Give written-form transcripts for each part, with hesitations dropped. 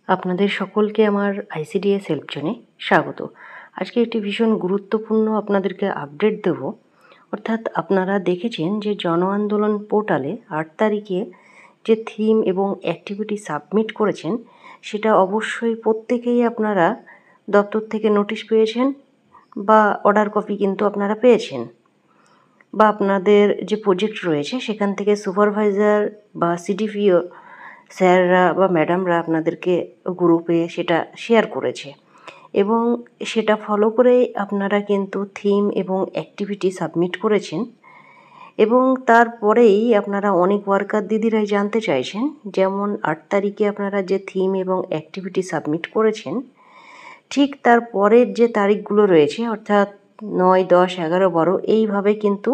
আপনাদের সকলকে আমার আইসিডিএস হেল্প জোনে স্বাগত। আজকে একটি ভীষণ গুরুত্বপূর্ণ আপনাদেরকে আপডেট দেব। অর্থাৎ আপনারা দেখেছেন যে জন আন্দোলন পোর্টালে 8 তারিখে যে থিম এবং অ্যাক্টিভিটি সাবমিট করেছেন, সেটা অবশ্যই প্রত্যেকেই আপনারা দপ্তর থেকে নোটিশ পেয়েছেন বা অর্ডার কপি কিন্তু আপনারা পেয়েছেন, বা আপনাদের যে প্রজেক্ট রয়েছে সেখান থেকে সুপারভাইজার বা সিডিপিও স্যাররা বা ম্যাডামরা আপনাদেরকে গ্রুপে সেটা শেয়ার করেছে এবং সেটা ফলো করেই আপনারা কিন্তু থিম এবং অ্যাক্টিভিটি সাবমিট করেছেন। এবং তারপরেই আপনারা অনেক ওয়ার্কার দিদিরাই জানতে চাইছেন, যেমন 8 তারিখে আপনারা যে থিম এবং অ্যাক্টিভিটি সাবমিট করেছেন, ঠিক তার পরের যে তারিখগুলো রয়েছে অর্থাৎ 9, 10, 11, 12 এইভাবে কিন্তু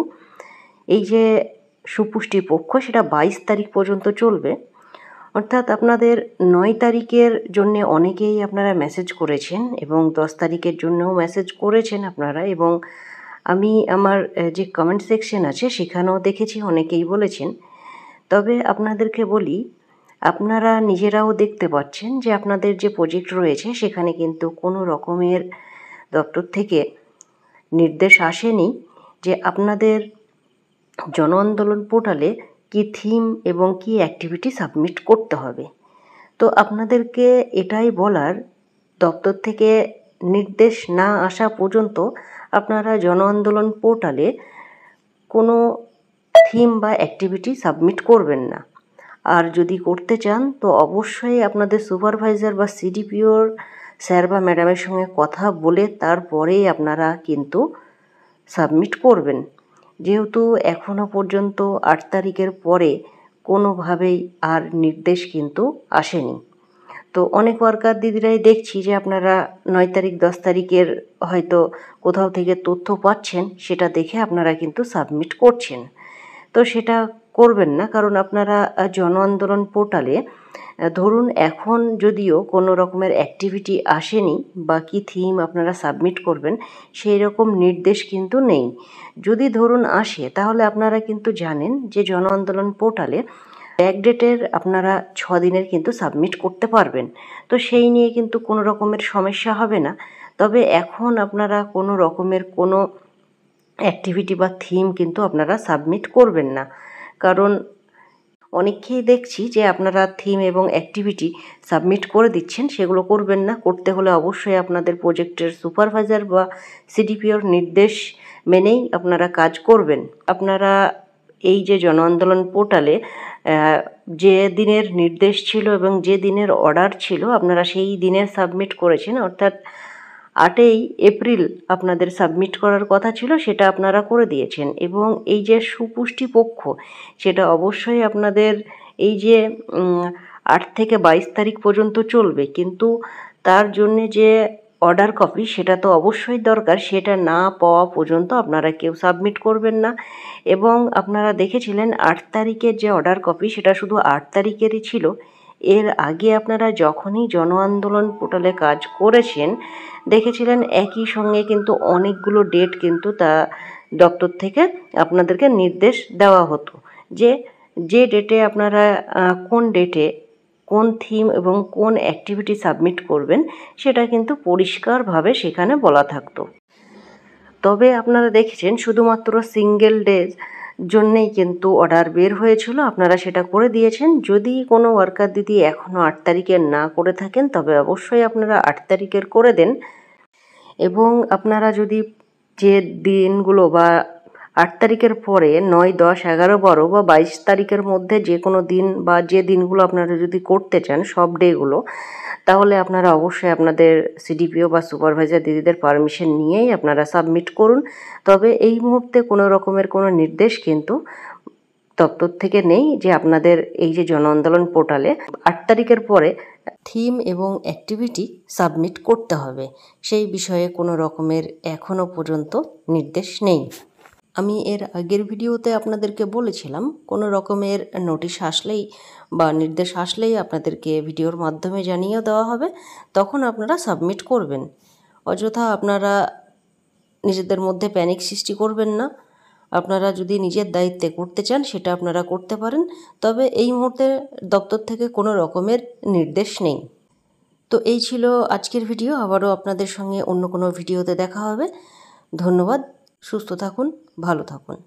এই যে সুপুষ্টি পক্ষ সেটা 22 তারিখ পর্যন্ত চলবে। অর্থাৎ আপনাদের 9 তারিখের জন্য অনেকেই আপনারা মেসেজ করেছেন এবং 10 তারিখের জন্যও মেসেজ করেছেন আপনারা, এবং আমি আমার যে কমেন্ট সেকশন আছে সেখানেও দেখেছি অনেকেই বলেছেন। তবে আপনাদেরকে বলি, আপনারা নিজেরাও দেখতে পাচ্ছেন যে আপনাদের যে প্রজেক্ট রয়েছে সেখানে কিন্তু কোনো রকমের দপ্তর থেকে নির্দেশ আসেনি যে আপনাদের জন আন্দোলন পোর্টালে কি থিম এবং কি অ্যাক্টিভিটি সাবমিট করতে হবে। তো আপনাদেরকে এটাই বলার, দপ্তর থেকে নির্দেশ না আসা পর্যন্ত আপনারা জন আন্দোলন পোর্টালে কোনো থিম বা অ্যাক্টিভিটি সাবমিট করবেন না। আর যদি করতে চান তো অবশ্যই আপনাদের সুপারভাইজার বা সিডিপিওর স্যার বা ম্যাডামের সঙ্গে কথা বলে তারপরেই আপনারা কিন্তু সাবমিট করবেন, যেহেতু এখনও পর্যন্ত 8 তারিখের পরে কোনোভাবেই আর নির্দেশ কিন্তু আসেনি। তো অনেক ওয়ার্কার দিদিরাই দেখছি যে আপনারা 9 তারিখ 10 তারিখের হয়তো কোথাও থেকে তথ্য পাচ্ছেন, সেটা দেখে আপনারা কিন্তু সাবমিট করছেন। তো সেটা করবেন না, কারণ আপনারা জন আন্দোলন পোর্টালে ধরুন এখন যদিও কোনো রকমের অ্যাক্টিভিটি আসেনি বা কি থিম আপনারা সাবমিট করবেন সেই রকম নির্দেশ কিন্তু নেই। যদি ধরুন আসে তাহলে আপনারা কিন্তু জানেন যে জন আন্দোলন পোর্টালে ব্যাকডেটের আপনারা 6 দিনের কিন্তু সাবমিট করতে পারবেন। তো সেই নিয়ে কিন্তু কোনো রকমের সমস্যা হবে না। তবে এখন আপনারা কোনো রকমের কোনো অ্যাক্টিভিটি বা থিম কিন্তু আপনারা সাবমিট করবেন না, কারণ অনেককেই দেখছি যে আপনারা থিম এবং অ্যাক্টিভিটি সাবমিট করে দিচ্ছেন, সেগুলো করবেন না। করতে হলে অবশ্যই আপনাদের প্রজেক্টের সুপারভাইজার বা সিডিপিওর নির্দেশ মেনেই আপনারা কাজ করবেন। আপনারা এই যে জন আন্দোলন পোর্টালে যে দিনের নির্দেশ ছিল এবং যে দিনের অর্ডার ছিল আপনারা সেই দিনের সাবমিট করেছেন, অর্থাৎ 8ই এপ্রিল আপনাদের সাবমিট করার কথা ছিল, সেটা আপনারা করে দিয়েছেন। এবং এই যে সুপুষ্টি পক্ষ সেটা অবশ্যই আপনাদের এই যে 8 থেকে 22 তারিখ পর্যন্ত চলবে, কিন্তু তার জন্যে যে অর্ডার কপি সেটা তো অবশ্যই দরকার, সেটা না পাওয়া পর্যন্ত আপনারা কেউ সাবমিট করবেন না। এবং আপনারা দেখেছিলেন 8 তারিখের যে অর্ডার কপি সেটা শুধু 8 তারিখেরই ছিল। এর আগে আপনারা যখনই জন আন্দোলন পোর্টালে কাজ করেছেন দেখেছিলেন একই সঙ্গে কিন্তু অনেকগুলো ডেট কিন্তু তা দপ্তর থেকে আপনাদেরকে নির্দেশ দেওয়া হতো যে যে ডেটে আপনারা কোন ডেটে কোন থিম এবং কোন অ্যাক্টিভিটি সাবমিট করবেন সেটা কিন্তু পরিষ্কারভাবে সেখানে বলা থাকতো। তবে আপনারা দেখেছেন শুধুমাত্র সিঙ্গেল ডেজ জন্যেই কিন্তু অর্ডার বের হয়েছিল, আপনারা সেটা করে দিয়েছেন। যদি কোনো ওয়ার্কার দিদি এখনও 8 তারিখের না করে থাকেন তবে অবশ্যই আপনারা 8 তারিখের করে দেন। এবং আপনারা যদি যে দিনগুলো বা 8 তারিখের পরে 9, 10, 11, 12 বা 22 তারিখের মধ্যে যে কোনো দিন বা যে দিনগুলো আপনারা যদি করতে চান সব ডেগুলো, তাহলে আপনারা অবশ্যই আপনাদের সিডিপিও বা সুপারভাইজার দিদিদের পারমিশন নিয়েই আপনারা সাবমিট করুন। তবে এই মুহূর্তে কোনো রকমের কোনো নির্দেশ কিন্তু দপ্তর থেকে নেই যে আপনাদের এই যে জন আন্দোলন পোর্টালে 8 তারিখের পরে থিম এবং অ্যাক্টিভিটি সাবমিট করতে হবে, সেই বিষয়ে কোনো রকমের এখনও পর্যন্ত নির্দেশ নেই। আমি এর আগের ভিডিওতে আপনাদেরকে বলেছিলাম কোনো রকমের নোটিশ আসলেই বা নির্দেশ আসলেই আপনাদেরকে ভিডিওর মাধ্যমে জানিয়ে দেওয়া হবে, তখন আপনারা সাবমিট করবেন। অযথা আপনারা নিজেদের মধ্যে প্যানিক সৃষ্টি করবেন না। আপনারা যদি নিজের দায়িত্বে করতে চান সেটা আপনারা করতে পারেন, তবে এই মুহূর্তে দপ্তর থেকে কোনো রকমের নির্দেশ নেই। তো এই ছিল আজকের ভিডিও। আবারও আপনাদের সঙ্গে অন্য কোনো ভিডিওতে দেখা হবে। ধন্যবাদ। সুস্থ থাকুন, ভালো থাকুন।